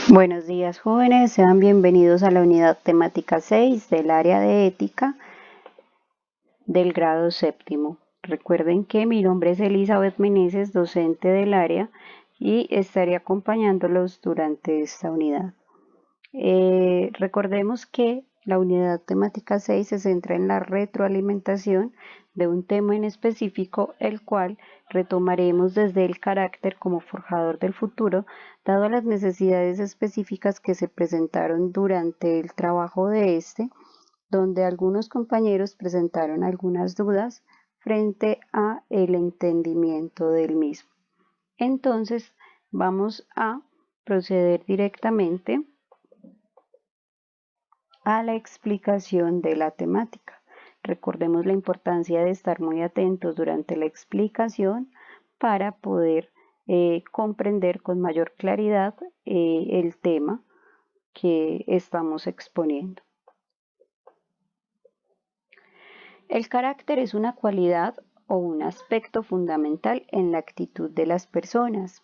Buenos días, jóvenes, sean bienvenidos a la unidad temática 6 del área de ética del grado séptimo. Recuerden que mi nombre es Elizabeth Meneses, docente del área, y estaré acompañándolos durante esta unidad. Recordemos que la unidad temática 6 se centra en la retroalimentación de un tema en específico, el cual retomaremos desde el carácter como forjador del futuro, dado las necesidades específicas que se presentaron durante el trabajo de este, donde algunos compañeros presentaron algunas dudas frente a el entendimiento del mismo. Entonces, vamos a proceder directamente a la explicación de la temática. Recordemos la importancia de estar muy atentos durante la explicación para poder comprender con mayor claridad el tema que estamos exponiendo. El carácter es una cualidad o un aspecto fundamental en la actitud de las personas,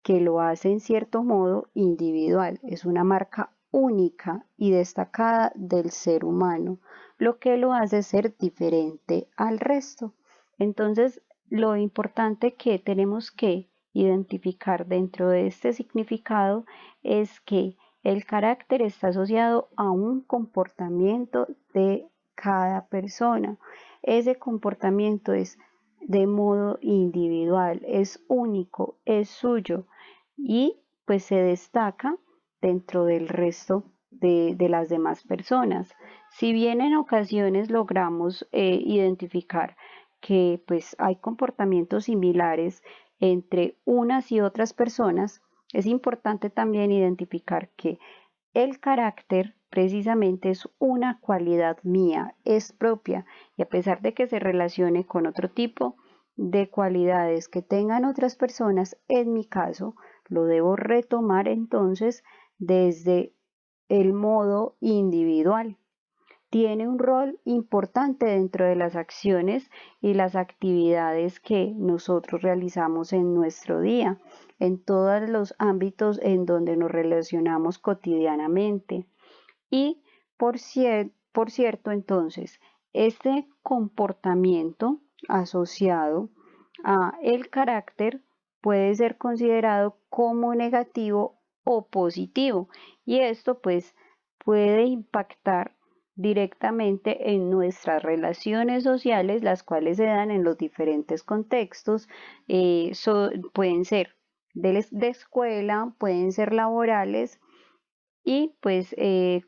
que lo hace en cierto modo individual, es una marca única y destacada del ser humano, lo que lo hace ser diferente al resto. Entonces, lo importante que tenemos que identificar dentro de este significado es que el carácter está asociado a un comportamiento de cada persona. Ese comportamiento es de modo individual, es único, es suyo y pues se destaca dentro del resto de las demás personas. Si bien en ocasiones logramos identificar que pues hay comportamientos similares entre unas y otras personas, es importante también identificar que el carácter precisamente es una cualidad mía, es propia, y a pesar de que se relacione con otro tipo de cualidades que tengan otras personas, en mi caso, lo debo retomar entonces desde el modo individual. Tiene un rol importante dentro de las acciones y las actividades que nosotros realizamos en nuestro día, en todos los ámbitos en donde nos relacionamos cotidianamente. Y por cierto, entonces, este comportamiento asociado a el carácter puede ser considerado como negativo o positivo, y esto pues puede impactar directamente en nuestras relaciones sociales, las cuales se dan en los diferentes contextos. Pueden ser de escuela, pueden ser laborales y pues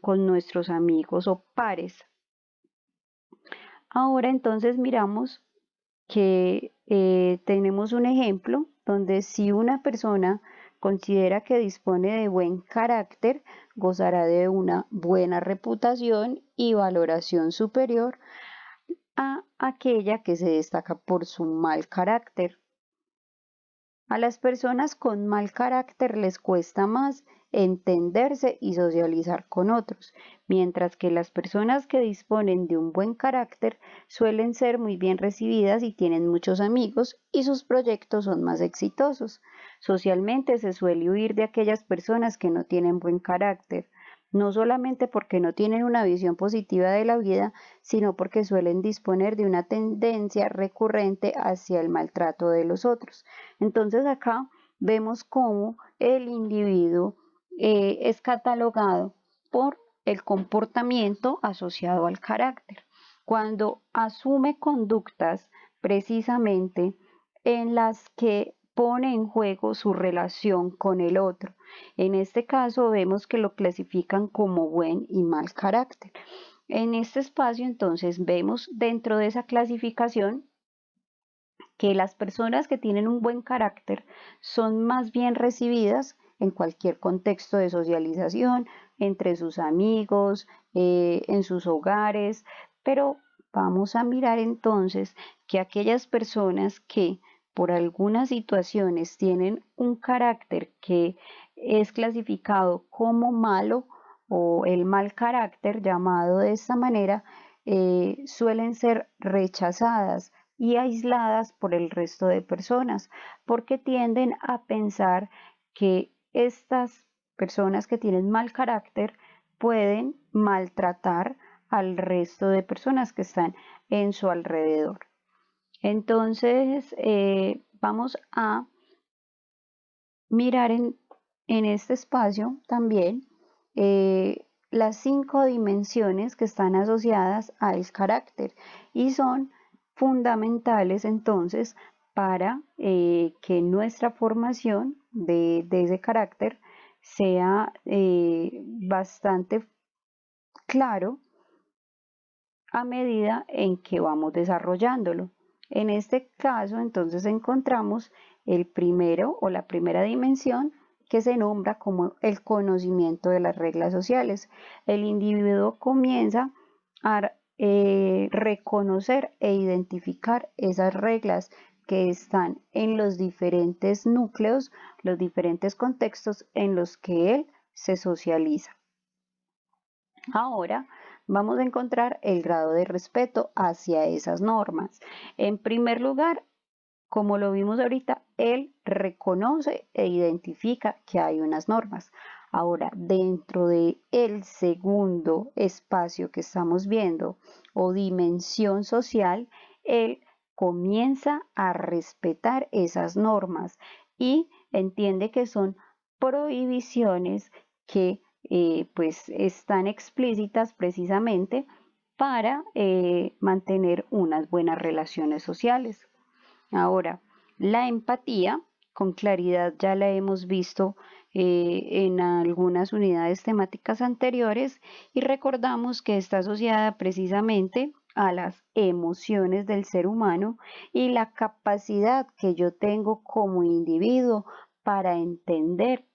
con nuestros amigos o pares. Ahora entonces miramos que tenemos un ejemplo donde si una persona considera que dispone de buen carácter, gozará de una buena reputación y valoración superior a aquella que se destaca por su mal carácter. A las personas con mal carácter les cuesta más entenderse y socializar con otros, mientras que las personas que disponen de un buen carácter suelen ser muy bien recibidas y tienen muchos amigos y sus proyectos son más exitosos. Socialmente se suele huir de aquellas personas que no tienen buen carácter, no solamente porque no tienen una visión positiva de la vida, sino porque suelen disponer de una tendencia recurrente hacia el maltrato de los otros. Entonces acá vemos cómo el individuo es catalogado por el comportamiento asociado al carácter. Cuando asume conductas precisamente en las que pone en juego su relación con el otro. En este caso vemos que lo clasifican como buen y mal carácter. En este espacio entonces vemos dentro de esa clasificación que las personas que tienen un buen carácter son más bien recibidas en cualquier contexto de socialización, entre sus amigos, en sus hogares, pero vamos a mirar entonces que aquellas personas que por algunas situaciones tienen un carácter que es clasificado como malo o el mal carácter llamado de esta manera, suelen ser rechazadas y aisladas por el resto de personas, porque tienden a pensar que estas personas que tienen mal carácter pueden maltratar al resto de personas que están en su alrededor. Entonces, vamos a mirar en este espacio también las 5 dimensiones que están asociadas al carácter y son fundamentales entonces para que nuestra formación de ese carácter sea bastante claro a medida en que vamos desarrollándolo. En este caso, entonces encontramos el primero o la primera dimensión que se nombra como el conocimiento de las reglas sociales. El individuo comienza a reconocer e identificar esas reglas que están en los diferentes núcleos, los diferentes contextos en los que él se socializa. Ahora vamos a encontrar el grado de respeto hacia esas normas. En primer lugar, como lo vimos ahorita, él reconoce e identifica que hay unas normas. Ahora, dentro de el segundo espacio que estamos viendo o dimensión social, él comienza a respetar esas normas y entiende que son prohibiciones que pues están explícitas precisamente para mantener unas buenas relaciones sociales. Ahora, la empatía, con claridad ya la hemos visto en algunas unidades temáticas anteriores y recordamos que está asociada precisamente a las emociones del ser humano y la capacidad que yo tengo como individuo para entender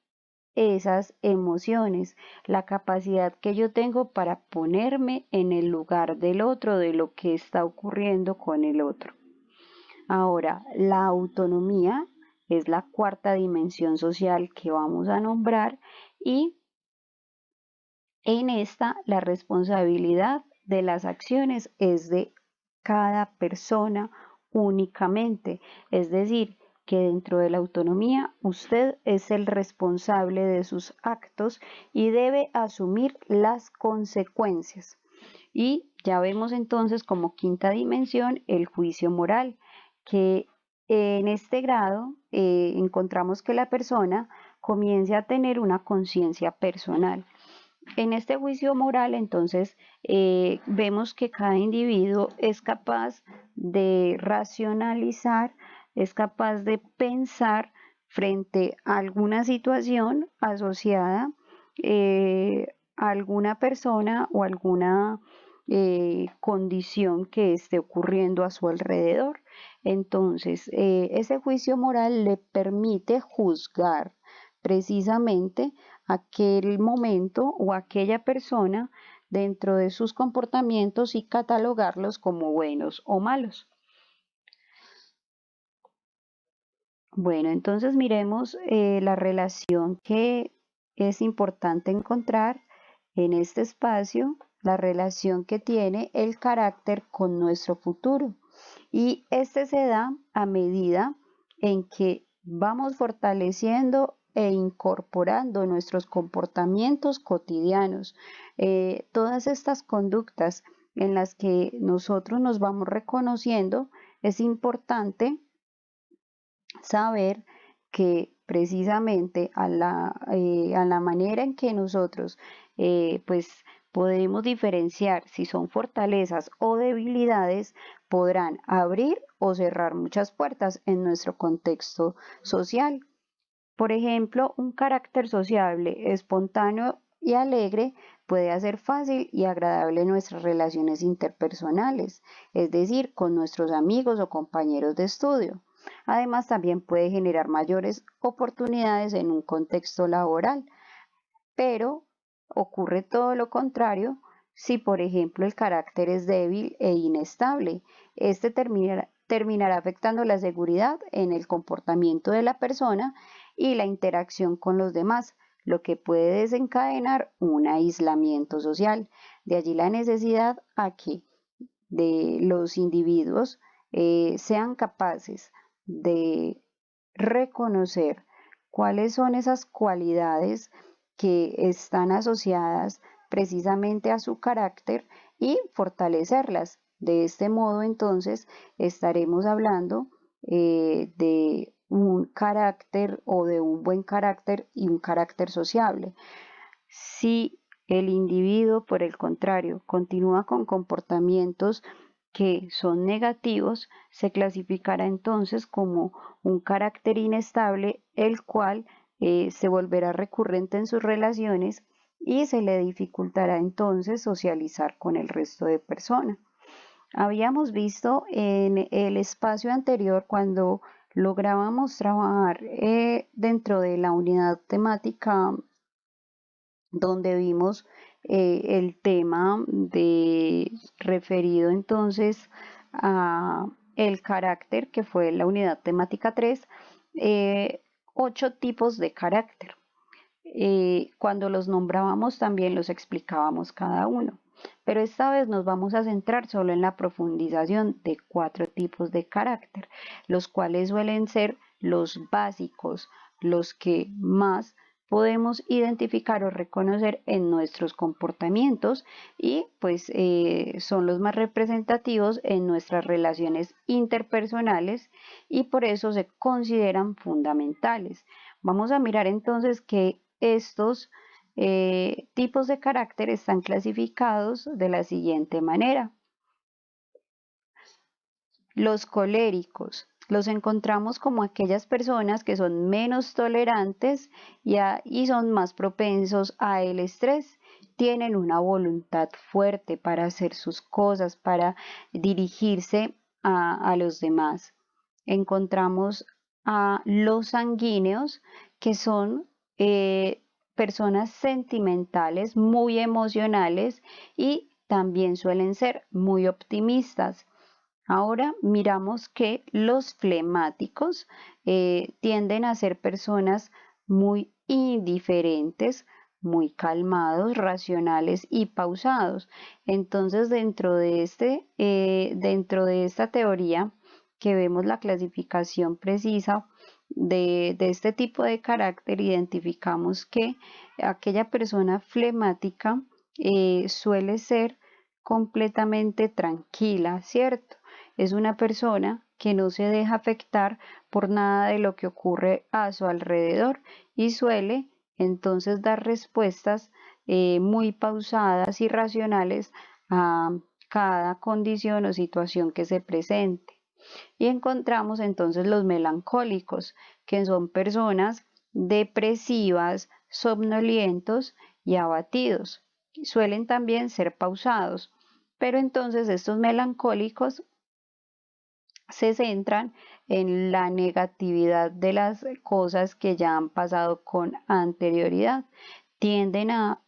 esas emociones, la capacidad que yo tengo para ponerme en el lugar del otro, de lo que está ocurriendo con el otro. Ahora, la autonomía es la cuarta dimensión social que vamos a nombrar y en esta la responsabilidad de las acciones es de cada persona únicamente, es decir, que dentro de la autonomía usted es el responsable de sus actos y debe asumir las consecuencias. Y ya vemos entonces como quinta dimensión el juicio moral, que en este grado encontramos que la persona comience a tener una conciencia personal. En este juicio moral, entonces, vemos que cada individuo es capaz de racionalizar, es capaz de pensar frente a alguna situación asociada a alguna persona o alguna condición que esté ocurriendo a su alrededor. Entonces, ese juicio moral le permite juzgar precisamente aquel momento o aquella persona dentro de sus comportamientos y catalogarlos como buenos o malos. Bueno, entonces miremos la relación que es importante encontrar en este espacio, la relación que tiene el carácter con nuestro futuro. Y este se da a medida en que vamos fortaleciendo e incorporando nuestros comportamientos cotidianos. Todas estas conductas en las que nosotros nos vamos reconociendo, es importante saber que precisamente a la manera en que nosotros pues podemos diferenciar si son fortalezas o debilidades, podrán abrir o cerrar muchas puertas en nuestro contexto social. Por ejemplo, un carácter sociable, espontáneo y alegre puede hacer fácil y agradable nuestras relaciones interpersonales, es decir, con nuestros amigos o compañeros de estudio. Además, también puede generar mayores oportunidades en un contexto laboral, pero ocurre todo lo contrario si, por ejemplo, el carácter es débil e inestable. Este terminará afectando la seguridad en el comportamiento de la persona y la interacción con los demás, lo que puede desencadenar un aislamiento social. De allí la necesidad aquí de los individuos sean capaces de reconocer cuáles son esas cualidades que están asociadas precisamente a su carácter y fortalecerlas. De este modo, entonces, estaremos hablando de un carácter o de un buen carácter y un carácter sociable. Si el individuo, por el contrario, continúa con comportamientos que son negativos, se clasificará entonces como un carácter inestable, el cual se volverá recurrente en sus relaciones y se le dificultará entonces socializar con el resto de personas. Habíamos visto en el espacio anterior cuando lográbamos trabajar dentro de la unidad temática donde vimos el tema de referido entonces a el carácter, que fue la unidad temática 3, 8 tipos de carácter. Cuando los nombrábamos también los explicábamos cada uno, pero esta vez nos vamos a centrar solo en la profundización de 4 tipos de carácter, los cuales suelen ser los básicos, los que más podemos identificar o reconocer en nuestros comportamientos y pues son los más representativos en nuestras relaciones interpersonales y por eso se consideran fundamentales. Vamos a mirar entonces que estos tipos de carácter están clasificados de la siguiente manera. Los coléricos los encontramos como aquellas personas que son menos tolerantes y son más propensos al estrés. Tienen una voluntad fuerte para hacer sus cosas, para dirigirse a los demás. Encontramos a los sanguíneos, que son personas sentimentales, muy emocionales y también suelen ser muy optimistas. Ahora miramos que los flemáticos tienden a ser personas muy indiferentes, muy calmados, racionales y pausados. Entonces, dentro de esta teoría que vemos la clasificación precisa de este tipo de carácter, identificamos que aquella persona flemática suele ser completamente tranquila, ¿cierto? Es una persona que no se deja afectar por nada de lo que ocurre a su alrededor y suele entonces dar respuestas muy pausadas y racionales a cada condición o situación que se presente. Y encontramos entonces los melancólicos, que son personas depresivas, somnolientos y abatidos. Suelen también ser pausados, pero entonces estos melancólicos se centran en la negatividad de las cosas que ya han pasado con anterioridad. Tienden a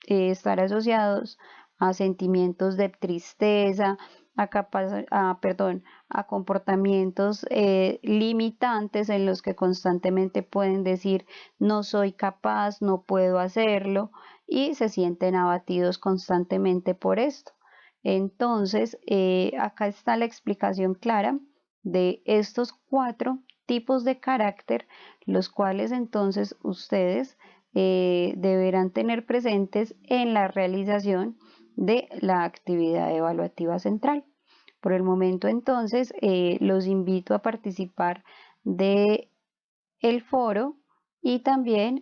estar asociados a sentimientos de tristeza, a comportamientos limitantes en los que constantemente pueden decir no soy capaz, no puedo hacerlo y se sienten abatidos constantemente por esto. Entonces, acá está la explicación clara de estos 4 tipos de carácter, los cuales entonces ustedes deberán tener presentes en la realización de la actividad evaluativa central. Por el momento entonces los invito a participar de el foro y también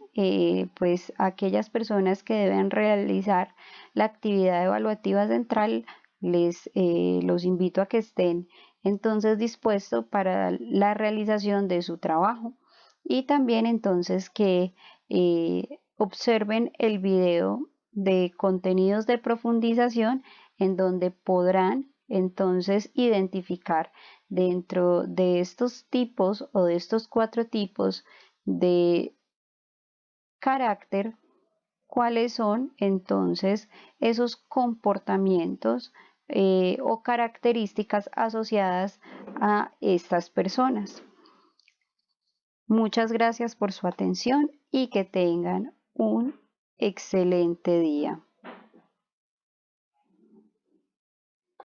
pues aquellas personas que deben realizar la actividad evaluativa central los invito a que estén entonces dispuestos para la realización de su trabajo y también entonces que observen el video de contenidos de profundización en donde podrán entonces identificar dentro de estos tipos o de estos 4 tipos de carácter cuáles son entonces esos comportamientos o características asociadas a estas personas. Muchas gracias por su atención y que tengan un excelente día.